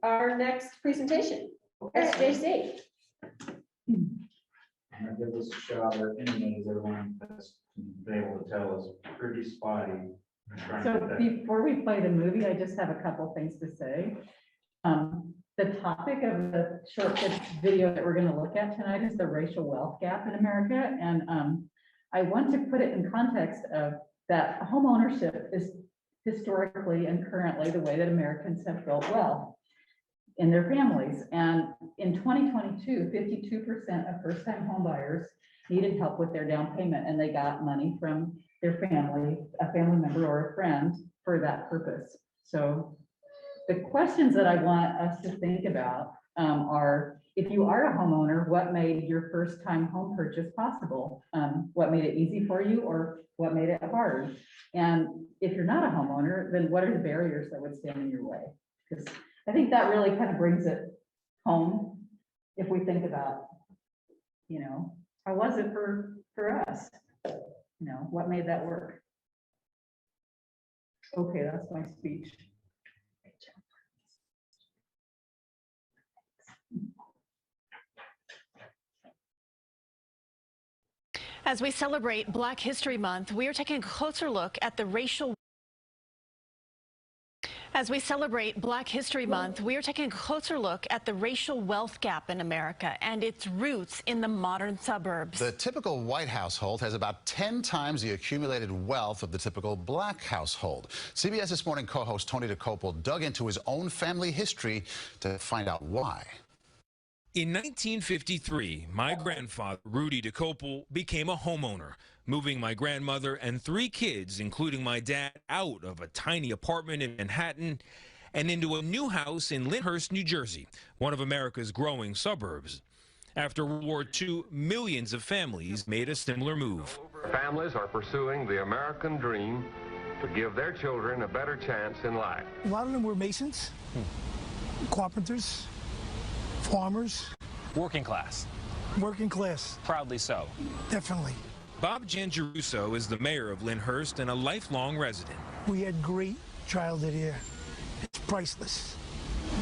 our next presentation, SJC. I'm gonna give this a shot, or any as everyone has been able to tell is pretty spotty. I'm trying to So get that. before we play the movie, I just have a couple things to say. The topic of the short video that we're going to look at tonight is the racial wealth gap in America. And I want to put it in context of that home ownership is historically and currently the way that Americans have built wealth in their families. And in 2022, 52% of first-time home buyers needed help with their down payment, and they got money from their family, a family member or a friend for that purpose. So the questions that I want us to think about are, if you are a homeowner, what made your first time home purchase possible? What made it easy for you, or what made it hard? And if you're not a homeowner, then what are the barriers that would stand in your way? Because I think that really kind of brings it home if we think about, you know, how was it for us? You know, what made that work? Okay, that's my speech. As we celebrate Black History Month, we are taking a closer look at the racial wealth gap in America and its roots in the modern suburbs. The typical white household has about 10 times the accumulated wealth of the typical black household. CBS This Morning co-host Tony DeCopel dug into his own family history to find out why. In 1953, my grandfather, Rudy DeCopel, became a homeowner, moving my grandmother and 3 kids, including my dad, out of a tiny apartment in Manhattan and into a new house in Lyndhurst, New Jersey, one of America's growing suburbs. After World War II, millions of families made a similar move. Families are pursuing the American dream to give their children a better chance in life. A lot of them were masons, carpenters, farmers. Working class. Working class. Proudly so. Definitely. Bob Jangeruso is the mayor of Lyndhurst and a lifelong resident. We had great childhood here. It's priceless.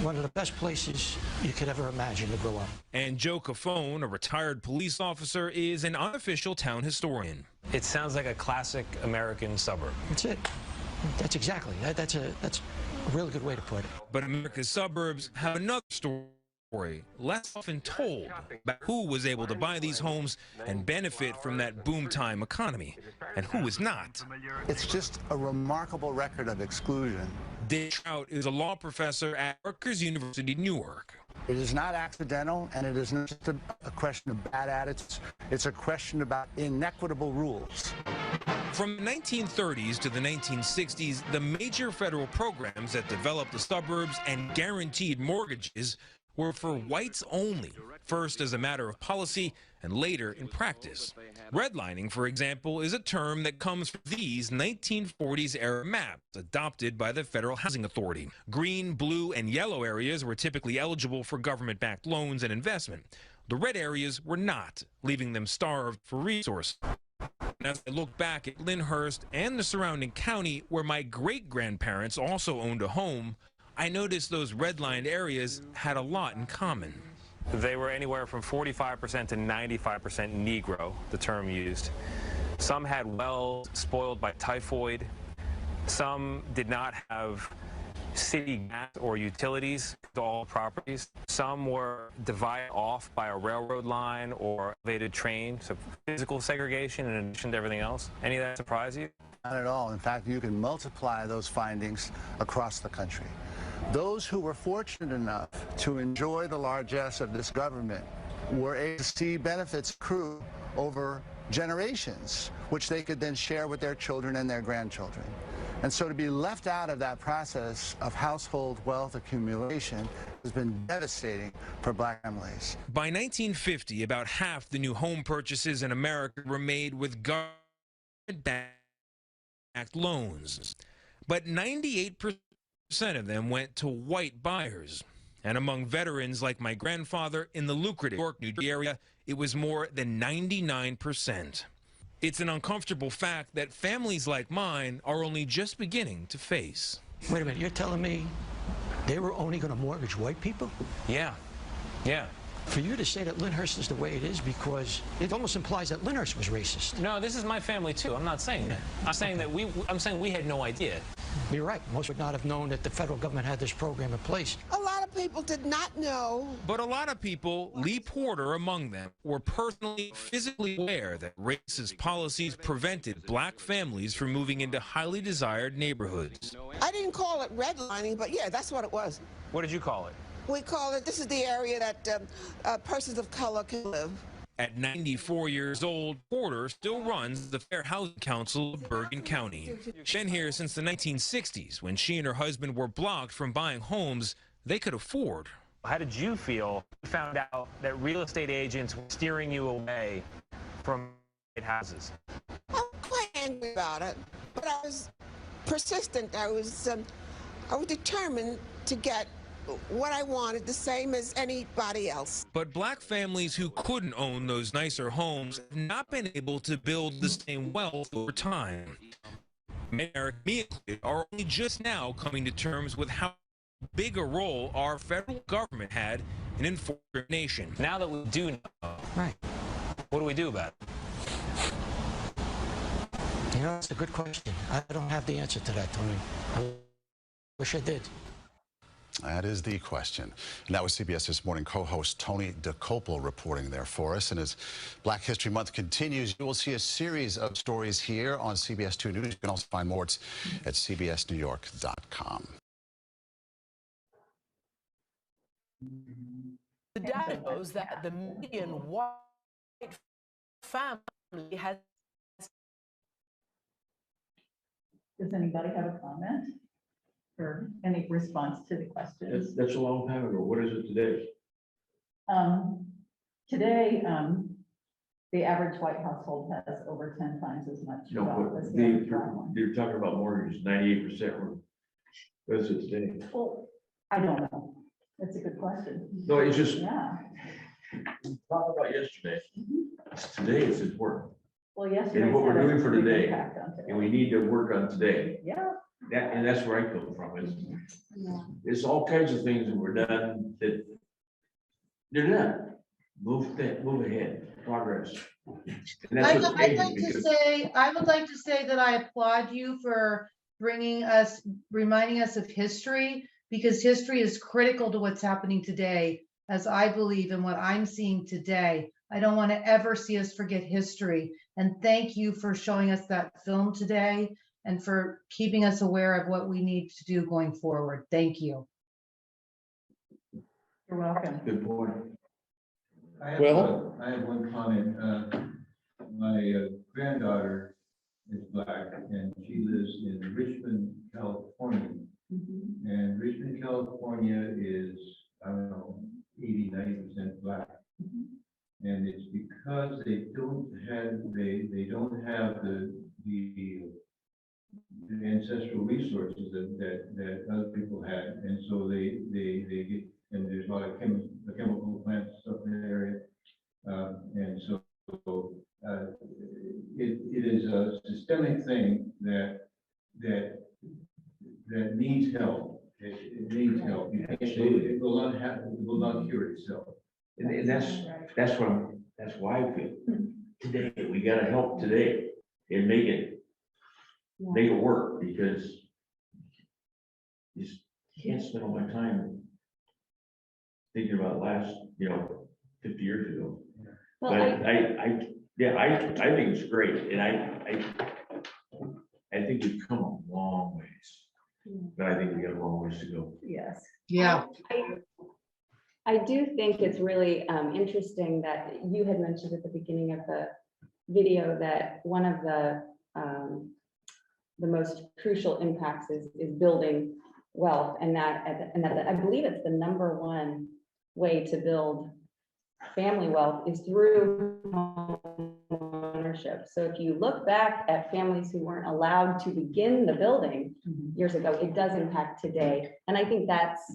One of the best places you could ever imagine to grow up. And Joe Cafone, a retired police officer, is an unofficial town historian. It sounds like a classic American suburb. That's it. That's exactly. That's a really good way to put it. But America's suburbs have another story, less often told, about who was able to buy these homes and benefit from that boom time economy, and who was not. It's just a remarkable record of exclusion. Dave Trout is a law professor at Rutgers University, Newark. It is not accidental, and it is not just a question of bad attitudes. It's a question about inequitable rules. From the 1930s to the 1960s, the major federal programs that developed the suburbs and guaranteed mortgages were for whites only, first as a matter of policy and later in practice. Redlining, for example, is a term that comes from these 1940s-era maps adopted by the Federal Housing Authority. Green, blue, and yellow areas were typically eligible for government-backed loans and investment. The red areas were not, leaving them starved for resources. As I look back at Lyndhurst and the surrounding county, where my great-grandparents also owned a home, I noticed those redlined areas had a lot in common. They were anywhere from 45% to 95% Negro, the term used. Some had wells spoiled by typhoid. Some did not have city gas or utilities to all properties. Some were divided off by a railroad line or elevated train, so physical segregation in addition to everything else. Any of that surprise you? Not at all. In fact, you can multiply those findings across the country. Those who were fortunate enough to enjoy the largesse of this government were able to see benefits accrue over generations, which they could then share with their children and their grandchildren. And so to be left out of that process of household wealth accumulation has been devastating for black families. By 1950, about half the new home purchases in America were made with government-backed loans. But 98% of them went to white buyers. And among veterans like my grandfather in the lucrative New York, New Jersey area, it was more than 99%. It's an uncomfortable fact that families like mine are only just beginning to face. Wait a minute, you're telling me They were only going to mortgage white people? Yeah, yeah. For you to say that Lyndhurst is the way it is, because it almost implies that Lyndhurst was racist. No, this is my family too. I'm not saying that. I'm saying that I'm saying we had no idea. You're right. Most would not have known that the federal government had this program in place. A lot of people did not know. But a lot of people, Lee Porter among them, were personally, physically aware that racist policies prevented black families from moving into highly desired neighborhoods. I didn't call it redlining, but yeah, that's what it was. What did you call it? We call it, this is the area that persons of color can live. At 94 years old, Porter still runs the Fair Housing Council of Bergen County. She's been here since the 1960s, when she and her husband were blocked from buying homes they could afford. How did you feel when you found out that real estate agents were steering you away from houses? I'm quite angry about it, but I was persistent. I was determined to get what I wanted, the same as anybody else. But black families who couldn't own those nicer homes have not been able to build the same wealth over time. Many, me included, are only just now coming to terms with how big a role our federal government had in enforcing discrimination. Now that we do know, Right. what do we do about it? You know, that's a good question. I don't have the answer to that, Tony. I wish I did. That is the question. And that was CBS This Morning co-host Tony DeCopel reporting there for us. And as Black History Month continues, you will see a series of stories here on CBS 2 News. You can also find more at cbsnewyork.com. The data shows that the median white family has. Does anybody have a comment or any response to the questions? That's a long time ago. What is it today? Today, the average white household has over 10 times as much No, wealth but as the average black one. you're talking about mortgages, 98% were. What is it today? Well, I don't know. That's a good question. No, it's just, Yeah. talk about yesterday. Today is important. Well, yesterday. And what we're doing for today, and we need to work on today. Yeah. And that's where I come from, is Yeah. there's all kinds of things that were done that they're done. Move ahead, progress. And that's what's I'd changing like to because- say, I would like to say that I applaud you for reminding us of history, because history is critical to what's happening today, as I believe in what I'm seeing today. I don't want to ever see us forget history. And thank you for showing us that film today and for keeping us aware of what we need to do going forward. Thank you. You're welcome. Good point. I have one comment. My granddaughter is black and she lives in Richmond, California. And Richmond, California is, I don't know, 80–90% black. And it's because they don't have the ancestral resources that other people had, and so they get, and there's a lot of chemical plants stuff in the area, and so it is a systemic thing that needs help. It needs help. It will not happen. It will not cure itself. And that's why I feel today, we gotta help today and make it work, because you just can't spend all my time thinking about last, 50 years ago. Well, But I think it's great, and I think we've come a long ways, but I think we got a long ways to go. Yes. Yeah. I do think it's really interesting that you had mentioned at the beginning of the video that one of the most crucial impacts is building wealth, and that I believe it's the #1 way to build family wealth is through home ownership. So if you look back at families who weren't allowed to begin the building years ago, it does impact today. And I think that's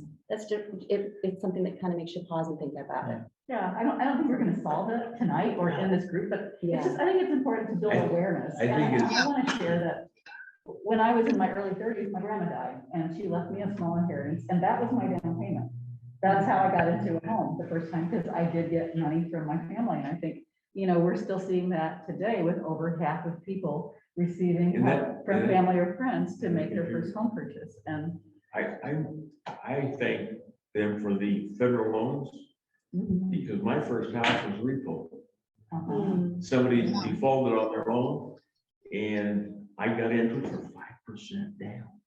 just, it's something that kind of makes you pause and think about it. Yeah, I don't think we're gonna solve it tonight or in this group, but Yeah. it's just, I think it's important to build awareness. I think And I want to share that when I was in my early 30s, my grandma died and she left me a small inheritance, and that was my down payment. That's how I got into a home the first time, because I did get money from my family. And I think, we're still seeing that today with over half of people receiving And that- help from and that- family or friends to make their first home purchase. And I thank them for the federal loans, because my first house was repo. Somebody defaulted on their loan, and I got into it for 5% down.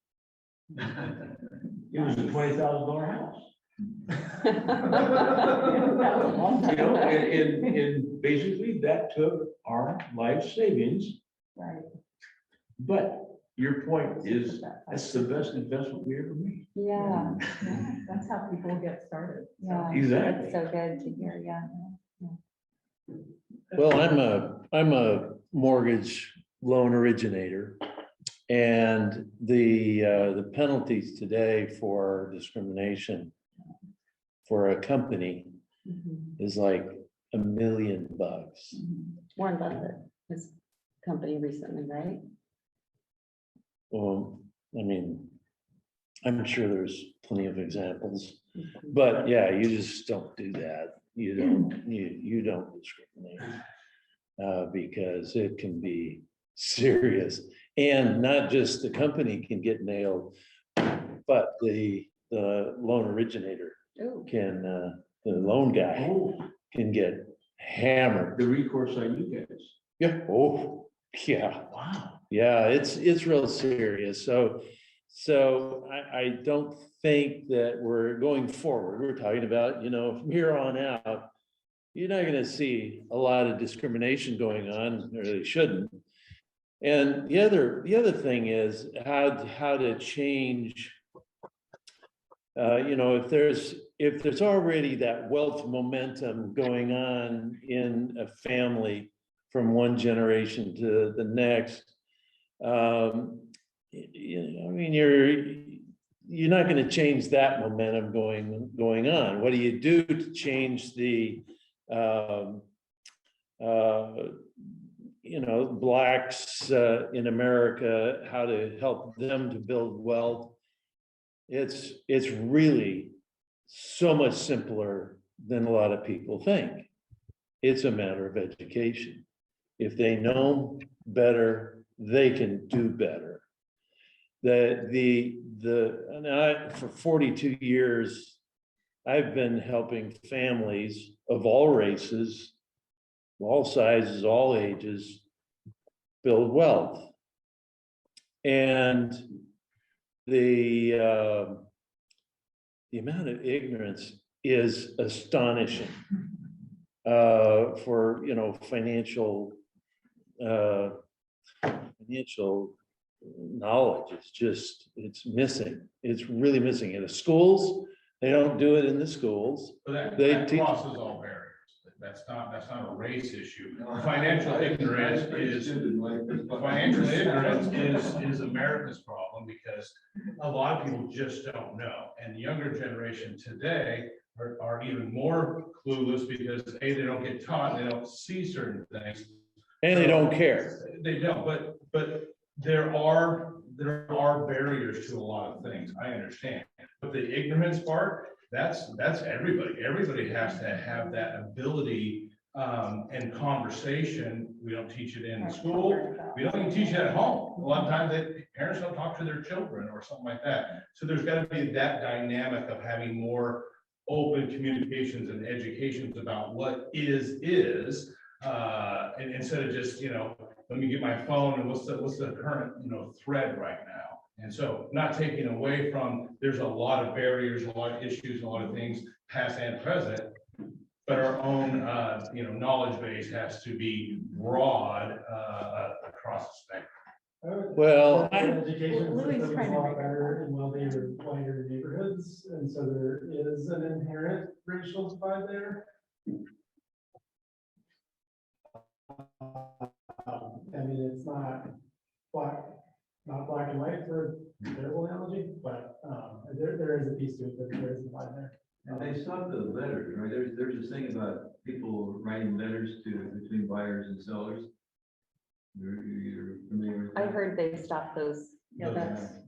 It was a $20,000 house. And basically that took our life savings. Right. But your point is, that's the best investment we ever made. Yeah, that's how people get started. yeah. Exactly. That's so good to hear, yeah. Well, I'm a mortgage loan originator, and the penalties today for discrimination for a company is like $1 million. Warren Buffett, his company recently, right? Well, I mean, I'm sure there's plenty of examples, but yeah, you just don't do that. You don't discriminate, because it can be serious, and not just the company can get nailed, but the loan originator can, the loan guy can get hammered. The recourse on you guys. Yeah. Oh, yeah. Wow. Yeah, it's real serious. So I don't think that we're going forward. We're talking about, from here on out, you're not going to see a lot of discrimination going on, or they shouldn't. And the other thing is how to change. If there's already that wealth momentum going on in a family from one generation to the next, you're not going to change that momentum going on. What do you do to change the blacks in America, how to help them to build wealth? It's really so much simpler than a lot of people think. It's a matter of education. If they know better, they can do better. For 42 years, I've been helping families of all races, all sizes, all ages, build wealth. And the amount of ignorance is astonishing for financial knowledge. It's missing. It's really missing in the schools. They don't do it in the schools. But They that teach. crosses all barriers. That's not a race issue. Financial ignorance is America's problem, because a lot of people just don't know. And the younger generation today are even more clueless, because they don't get taught, they don't see certain things. And they don't care. They don't, but there are barriers to a lot of things. I understand, but the ignorance part, that's everybody. Everybody has to have that ability and conversation. We don't teach it in school. We don't even teach it at home. A lot of times parents don't talk to their children or something like that. So there's got to be that dynamic of having more open communications and educations about what is, and instead of just, let me get my phone and what's the current, thread right now. And so not taking away from, there's a lot of barriers, a lot of issues, a lot of things past and present, but our own, knowledge base has to be broad across the spectrum. Well, education system is a lot better in wealthier, whiter neighborhoods, and so there is an inherent racial divide there. It's not black and white for a terrible analogy, but there is a piece to it that there is a divide there. And they stopped the letters, right? There's this thing about people writing letters between buyers and sellers. You're familiar with I that? heard they stopped those. Yeah,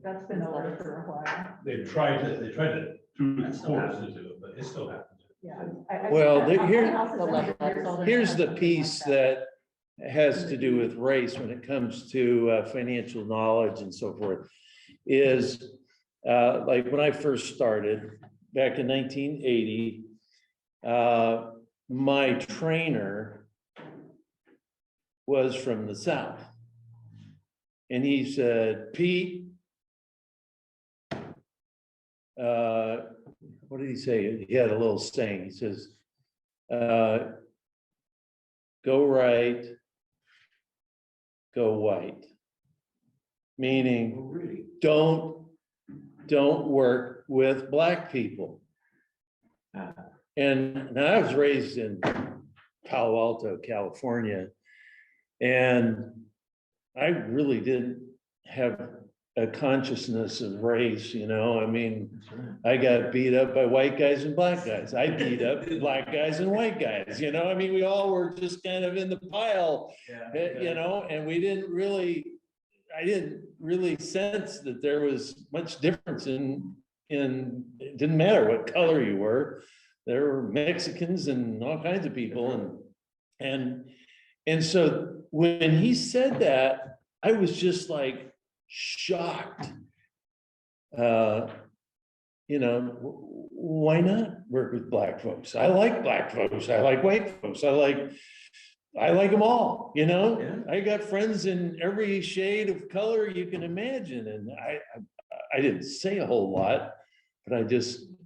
that's been over for a while. They tried to through the courts to do it, but it still happens. Yeah. Well, Here's here's the piece that has to do with race when it comes to financial knowledge and so forth, is like when I first started back in 1980, my trainer was from the South. And he said, Pete, what did he say? He had a little saying. He says, go right, go white. Meaning, don't work with black people. And I was raised in Palo Alto, California, and I really didn't have a consciousness of race, you know. I mean, I got beat up by white guys and black guys. I beat up black guys and white guys, you know. I mean, we all were just kind of in the pile, you know, and I didn't really sense that there was much difference in it didn't matter what color you were. There were Mexicans and all kinds of people. And so when he said that, I was just like shocked. You know, why not work with black folks? I like black folks. I like white folks. I like them all, you know. Yeah. I got friends in every shade of color you can imagine. And I didn't say a whole lot, but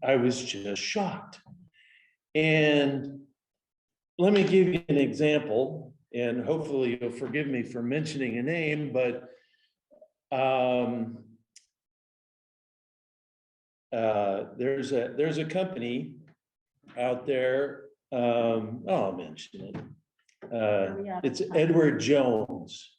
I was just shocked. And let me give you an example, and hopefully you'll forgive me for mentioning a name, but there's a company out there, I'll mention it. It's Edward Jones.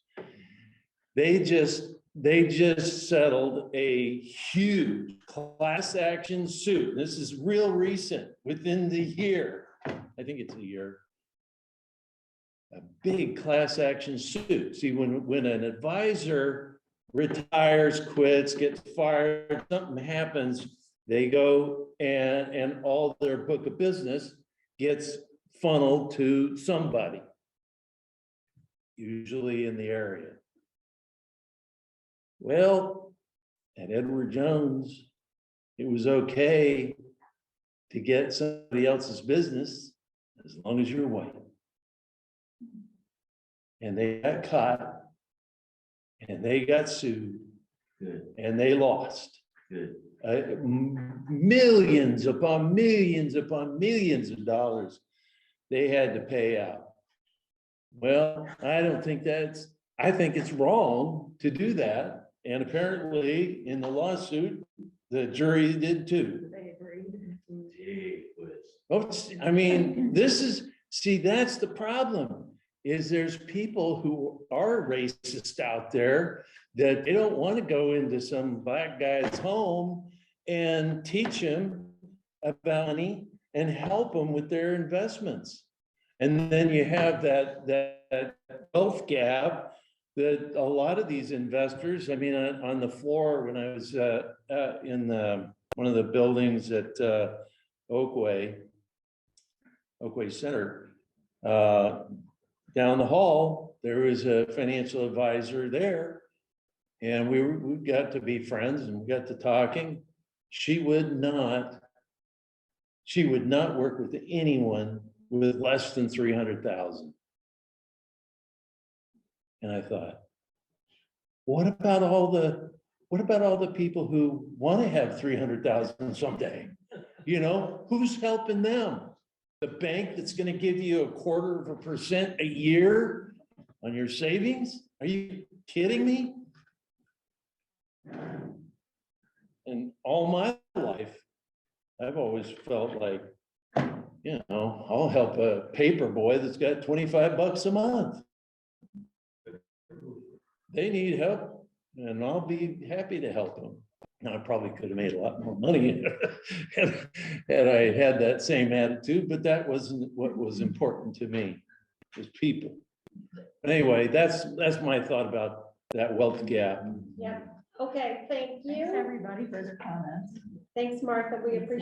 They just settled a huge class action suit. This is real recent, within the year. I think it's a year. A big class action suit. See, when an advisor retires, quits, gets fired, something happens, they go and all their book of business gets funneled to somebody, usually in the area. Well, at Edward Jones, it was okay to get somebody else's business as long as you're white. And they got caught, and they got sued. Good. And they lost. Good. Millions upon millions upon millions of dollars they had to pay out. Well, I think it's wrong to do that. And apparently in the lawsuit, the jury did too. They agreed. Oh, I mean, that's the problem, is there's people who are racist out there that they don't want to go into some black guy's home and teach him about money and help them with their investments. And then you have that wealth gap that a lot of these investors, I mean, on the floor when I was in one of the buildings at Oakway Center, down the hall, there was a financial advisor there, and we got to be friends and we got to talking. She would not work with anyone with less than 300,000. And I thought, what about all the people who want to have 300,000 someday? You know, who's helping them? The bank that's going to give you 0.25% a year on your savings? Are you kidding me? And all my life, I've always felt like, you know, I'll help a paper boy that's got 25 bucks a month. They need help, and I'll be happy to help them. Now, I probably could have made a lot more money had I had that same attitude, but that wasn't what was important to me, was people. But anyway, that's my thought about that wealth gap. Yep. Okay, thank Thanks, you. everybody, for their comments. Thanks, Martha. We appreciate